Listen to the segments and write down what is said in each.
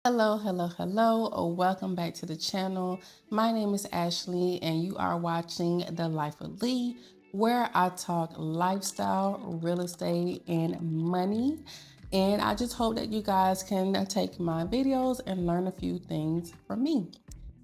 Hello. Welcome back to the channel. My name is Ashley, and you are watching The Life of Lee, where I talk lifestyle, real estate, and money. And I just hope that you guys can take my videos and learn a few things from me.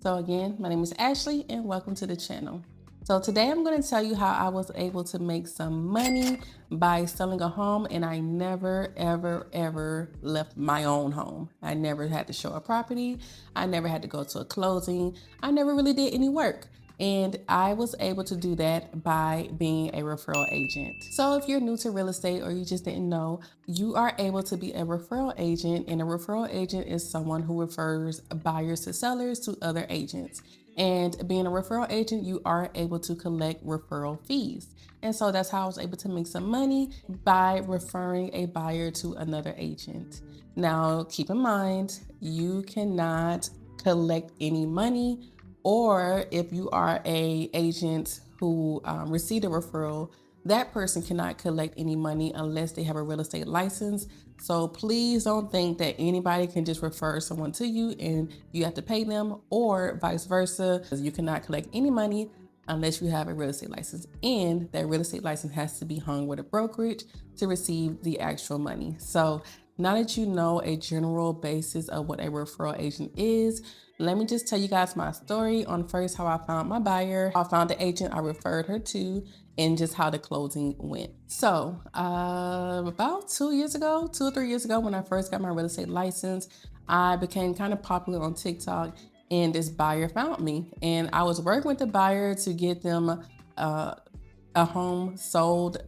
So again, my name is Ashley, and welcome to the channel. So today I'm going to tell you how I was able to make some money by selling a home, and I never, ever left my own home. I never had to show a property. I never had to go to a closing. I never really did any work. And I was able to do that by being a referral agent. So if you're new to real estate or you just didn't know, you are able to be a referral agent. And a referral agent is someone who refers buyers to sellers to other agents. And being a referral agent, you are able to collect referral fees. And so that's how I was able to make some money by referring a buyer to another agent. Now, keep in mind, you cannot collect any money, or if you are a agent who received a referral, that person cannot collect any money unless they have a real estate license. So please don't think that anybody can just refer someone to you and you have to pay them, or vice versa. You cannot collect any money unless you have a real estate license, and that real estate license has to be hung with a brokerage to receive the actual money. So now that you know a general basis of what a referral agent is, let me just tell you guys my story on first how I found my buyer, how I found the agent I referred her to, and just how the closing went. So about 2 or 3 years ago, when I first got my real estate license, I became kind of popular on TikTok, and this buyer found me. And I was working with the buyer to get them a home sold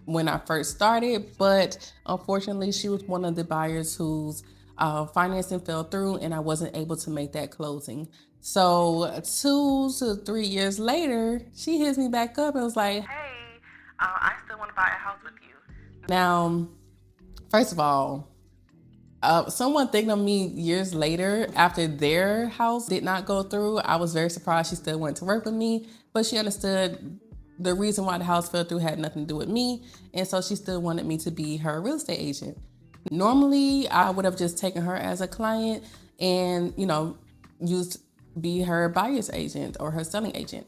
when I first started, but unfortunately she was one of the buyers whose financing fell through, and I wasn't able to make that closing. So 2 to 3 years later, she hits me back up and was like, "Hey, I still want to buy a house with you." Now, first of all, someone thinking of me years later after their house did not go through, I was very surprised she still wanted to work with me, but she understood the reason why the house fell through had nothing to do with me, and so she still wanted me to be her real estate agent. Normally, I would have just taken her as a client and, used be her buyer's agent or her selling agent.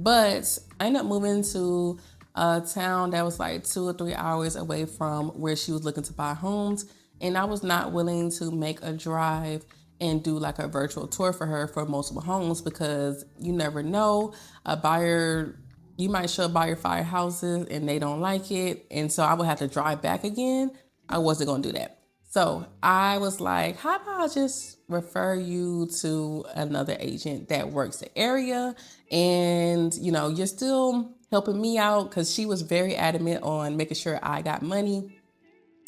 But I ended up moving to a town that was like 2 or 3 hours away from where she was looking to buy homes. And I was not willing to make a drive and do like a virtual tour for her for multiple homes, because you never know, a buyer, you might show a buyer 5 houses and they don't like it. And so I would have to drive back again. I wasn't going to do that. So I was like, how about I just refer you to another agent that works the area, and you're still helping me out, because she was very adamant on making sure I got money.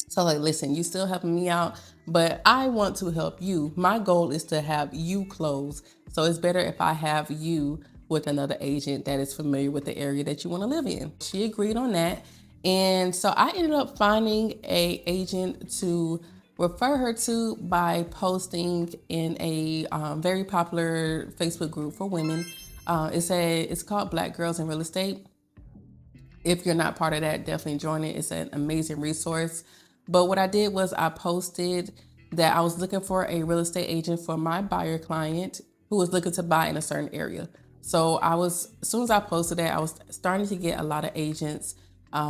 So like, listen, you still helping me out, but I want to help you. My goal is to have you close. So it's better if I have you with another agent that is familiar with the area that you want to live in. She agreed on that. And so I ended up finding a agent to refer her to by posting in a very popular Facebook group for women. It's called Black Girls in Real Estate. If you're not part of that, definitely join it. It's an amazing resource. But what I did was I posted that I was looking for a real estate agent for my buyer client who was looking to buy in a certain area. So as soon as I posted that, I was starting to get a lot of agents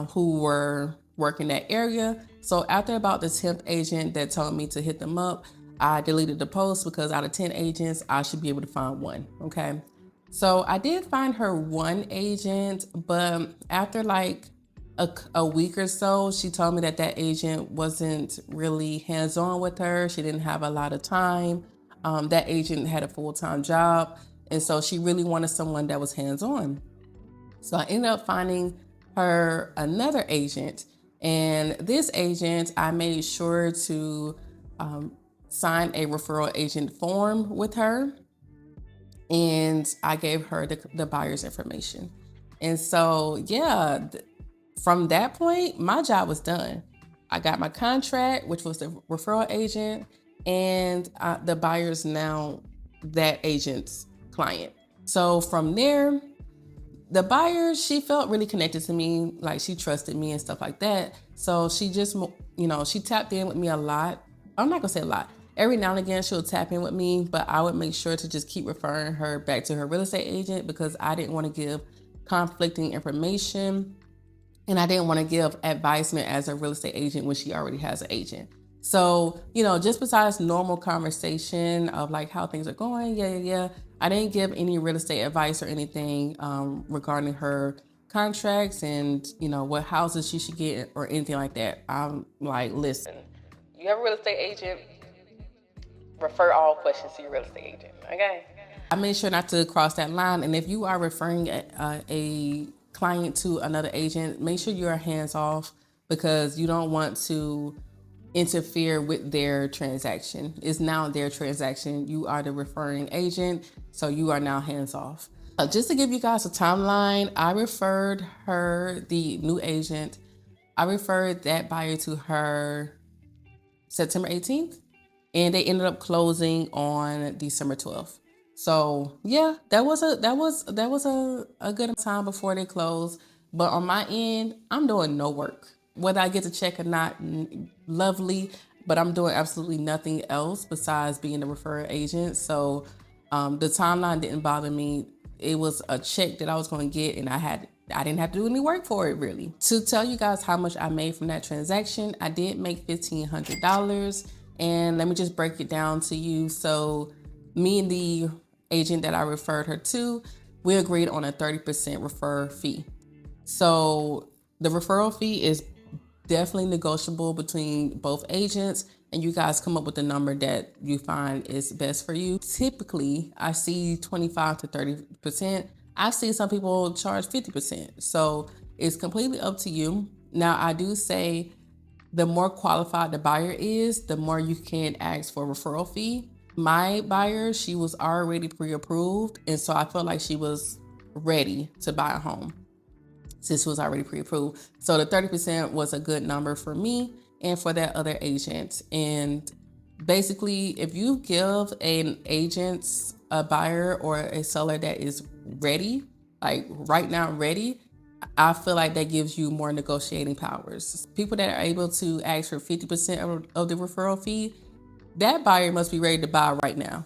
who were working that area. So after about the 10th agent that told me to hit them up, I deleted the post, because out of 10 agents, I should be able to find one, okay? So I did find her one agent, but after like a week or so, she told me that agent wasn't really hands-on with her. She didn't have a lot of time. That agent had a full-time job, and so she really wanted someone that was hands-on. So I ended up finding her another agent, and this agent, I made sure to sign a referral agent form with her, and I gave her the buyer's information. And so, yeah, from that point, my job was done. I got my contract, which was the referral agent, and the buyer's now that agent's client. So from there, the buyer, she felt really connected to me, like she trusted me and stuff like that. So she just, she tapped in with me a lot. I'm not gonna say a lot. Every now and again, she'll tap in with me, but I would make sure to just keep referring her back to her real estate agent because I didn't want to give conflicting information and I didn't want to give advisement as a real estate agent when she already has an agent. So, just besides normal conversation of like how things are going, yeah, I didn't give any real estate advice or anything regarding her contracts and, what houses she should get or anything like that. I'm like, listen, you have a real estate agent, refer all questions to your real estate agent, okay? I made sure not to cross that line. And if you are referring a client to another agent, make sure you are hands off because you don't want to interfere with their transaction. It's now their transaction. You are the referring agent, so you are now hands off. Just to give you guys a timeline, I referred her, the new agent, I referred that buyer to her September 18th, and they ended up closing on December 12th. So yeah, that was a good time before they closed. But on my end, I'm doing no work. Whether I get the check or not, lovely, but I'm doing absolutely nothing else besides being a referral agent. So the timeline didn't bother me. It was a check that I was going to get, and I didn't have to do any work for it, really. To tell you guys how much I made from that transaction, I did make $1,500, and let me just break it down to you. So me and the agent that I referred her to, we agreed on a 30% referral fee. So the referral fee is definitely negotiable between both agents, and you guys come up with the number that you find is best for you. Typically, I see 25 to 30%. I've seen some people charge 50%. So it's completely up to you. Now, I do say the more qualified the buyer is, the more you can ask for a referral fee. My buyer, she was already pre-approved, and so I felt like she was ready to buy a home since it was already pre-approved. So the 30% was a good number for me and for that other agent. And basically, if you give an agent, a buyer or a seller that is ready, like right now ready, I feel like that gives you more negotiating powers. People that are able to ask for 50% of the referral fee, that buyer must be ready to buy right now.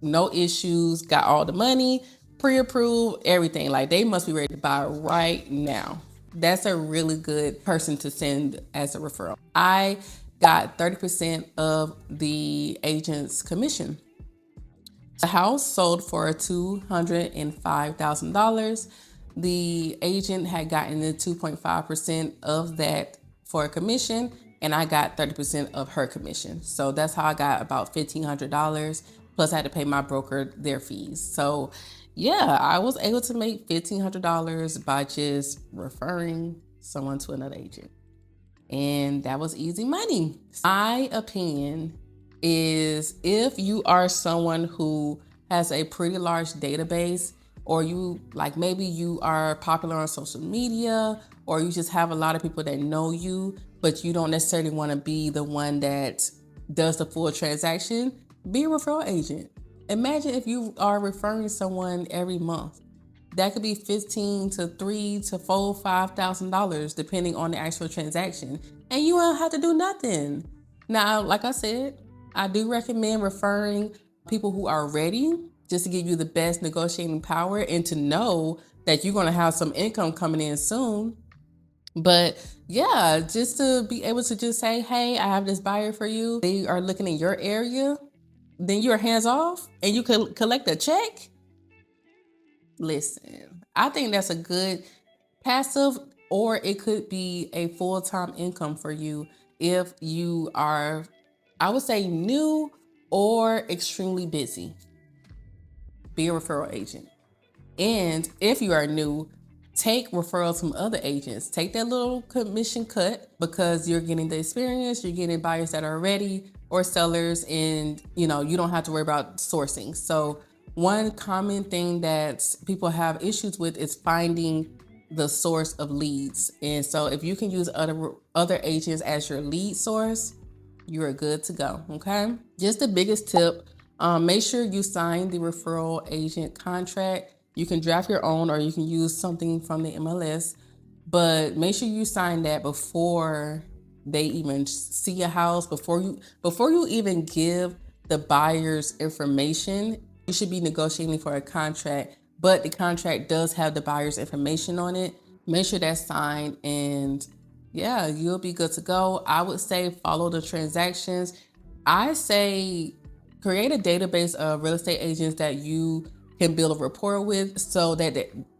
No issues, got all the money, pre-approved, everything. Like they must be ready to buy right now. That's a really good person to send as a referral. I got 30% of the agent's commission. The house sold for $205,000. The agent had gotten the 2.5% of that for a commission, and I got 30% of her commission. So that's how I got about $1,500. Plus I had to pay my broker their fees. So yeah, I was able to make $1,500 by just referring someone to another agent. And that was easy money. My opinion is if you are someone who has a pretty large database, or you like maybe you are popular on social media, or you just have a lot of people that know you, but you don't necessarily want to be the one that does the full transaction, be a referral agent. Imagine if you are referring someone every month. That could be $15,000 to $3,000 to $4,000, $5,000 depending on the actual transaction, and you don't have to do nothing. Now, like I said, I do recommend referring people who are ready, just to give you the best negotiating power and to know that you're going to have some income coming in soon. But yeah, just to be able to just say, hey, I have this buyer for you. They are looking in your area. Then you're hands off and you can collect a check. Listen, I think that's a good passive, or it could be a full-time income for you if you are, I would say, new or extremely busy. Be a referral agent. And if you are new, take referrals from other agents. Take that little commission cut because you're getting the experience, you're getting buyers that are ready or sellers, and you don't have to worry about sourcing. So one common thing that people have issues with is finding the source of leads. And so if you can use other agents as your lead source, you're good to go, okay? Just the biggest tip, make sure you sign the referral agent contract. You can draft your own or you can use something from the MLS, but make sure you sign that before they even see a house, before you even give the buyer's information. You should be negotiating for a contract, but the contract does have the buyer's information on it. Make sure that's signed, and yeah, you'll be good to go. I would say follow the transactions. I say create a database of real estate agents that you can build a rapport with, so that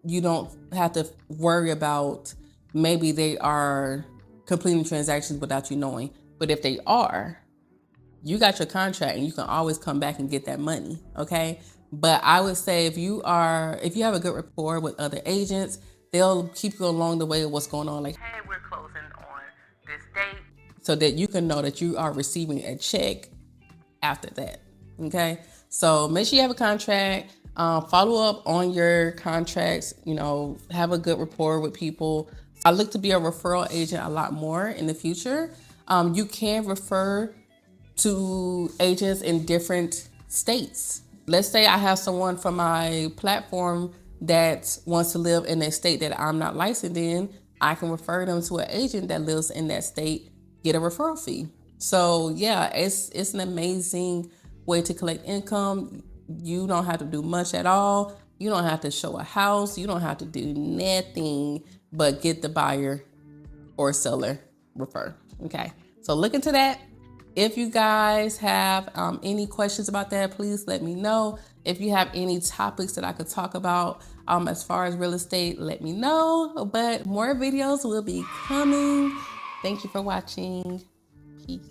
you don't have to worry about maybe they are completing transactions without you knowing. But if they are, you got your contract and you can always come back and get that money, okay? But I would say if you have a good rapport with other agents, they'll keep you along the way of what's going on. Like, hey, we're closing on this date, so that you can know that you are receiving a check after that, okay? So make sure you have a contract. Follow up on your contracts. Have a good rapport with people. I look to be a referral agent a lot more in the future. You can refer to agents in different states. Let's say I have someone from my platform that wants to live in a state that I'm not licensed in. I can refer them to an agent that lives in that state, get a referral fee. So yeah, it's an amazing way to collect income. You don't have to do much at all. You don't have to show a house. You don't have to do nothing but get the buyer or seller refer. Okay, so look into that. If you guys have any questions about that, please let me know. If you have any topics that I could talk about as far as real estate, let me know. But more videos will be coming. Thank you for watching. Peace.